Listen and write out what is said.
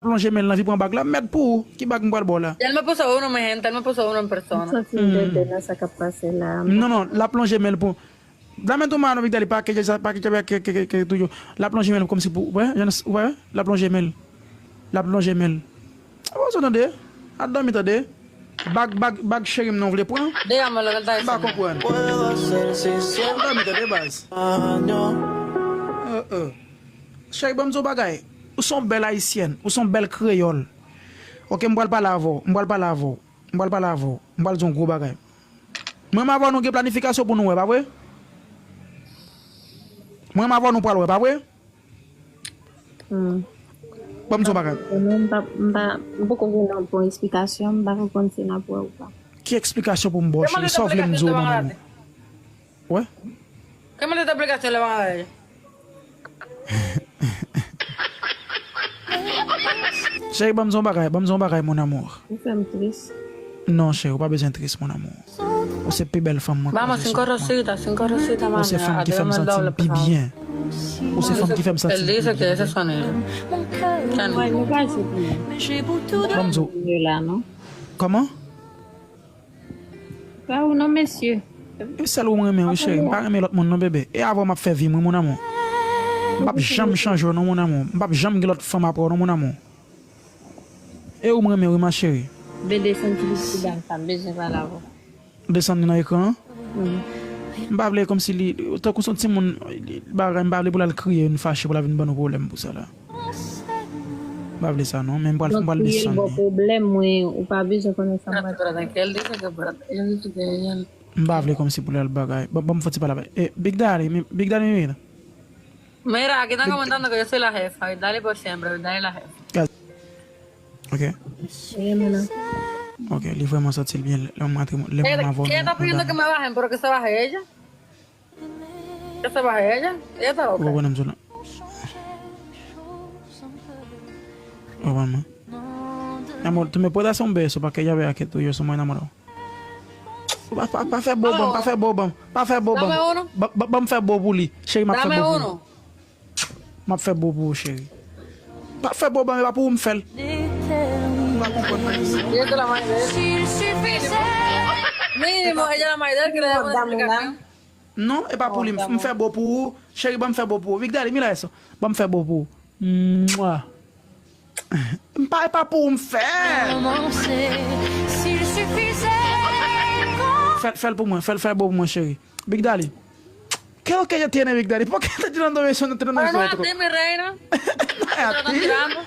Plonger mel dans vie pour un bag là, mettre pour qui bag m'boire bol là. Él me puso uno, mi gente, él me puso uno en persona. Sa fin de nasa kapase la. Non non, la plonger mel pour Dame ton mano Victor pas que toujours. La plonger mel comme si pour ouais, la plonger mel. La plonger mel. Ah vous entendez? Adam attendez. Bag chéri non voulez point. Dígame lo que él está Pas diciendo. comprendre. Puedo hacer si siempre Adam attendez base. daño. Chéri bon zo bagay. Ou sont belle haïtienne, ou sont belle créole. OK, m'boile pas lavo, m'boile pas lavo. M'boile pas lavo. M'boile son gros bagay. Moi m'avoir nous planification pour nous, pas vrai? Moi m'avoir nous pour pas vrai? Bon zo bagay. Beaucoup de pour explication, pas continuer na pour ou pas. Qui explication pour m'boire, ¿Qué chéri? maldita Sauf les explicación mzo te van a maman. dar? Ouais? ¿Qué maldita explicación le van a dar a ella? Chéri, bon zo bagay mon amour. Ou femme triste. Non, chéri, pas besoin de triste mon amour. Ou c'est plus belle femme moi. Vamos, cinco rositas, Ou mami. c'est femme qui fait me Dígame el sentir doble, plus por favor. bien. Ou c'est femme qui fait me sentir. Él dice que ese son ellos. Ouais, nous pas c'est Bon zo. là, non? Comment? Pas ou non, monsieur. E sel ou mwen men, chéri, mpa reme lot moun non bébé. Et avant m'a fait vivre mon amour. M'pa jamais changer non mon amour. M'pa jamais gen l'autre femme après non mon amour. Et ou mwen men, ma chérie. BD sentir dans femme, besoin pas la voix. Descendre dans l'écran. M'pa vle comme si li tant qu'on son petit moun bagay m'pa vle pour la crier une fâche pour la venir bon problème pour ça là. M'pa vle ça non, même pour le Donc, il y a un descendre. problème, moi, ou pas besoin de connaître ça. Espérate, que él dice que espérate. Ella dice que ella... M'pa vle comme si pour le bagay. Bon faut pas la. Eh Big Daddy mira. Mira, aquí están comentando que yo soy la jefa. Y dale por siempre, dale la jefa. OK. Et maintenant, OK, li vraiment sorti bien le matrimonio, le ¿Ella maman. está pidiendo que me bajen, pero que se baje ella? ¿Que se baje ella? Ella está loca. Bueno, mzola. Vamos. Amor, ¿tú me puedes hacer un beso para que ella vea que tú y yo somos enamorados? Pa faire bobam, pa faire bobam, pa faire bobam. Dame uno. Ba me faire bobo li. Chérie, m'a fait Dame bobo. uno. M'a fait bobo, chérie. Pa faire bobam, mais pas pour me faire. Y esta es la madre de él. Mínimo, ella es la madre de él que le damos una explicación. Non, et pas pour lui. Me faire bobo pour. Chérie, ba me faire bobo. Victor, mira eso. Ba me faire bobo. Mouah. Pas pour me faire. Fais pour moi, fais pour moi, chérie. Big Daddy. ¿Qué es lo que ella tiene, Big Daddy? ¿Por qué está tirando eso? No tiene Pero no nada es a ti, mi reina. Te lo están tirando.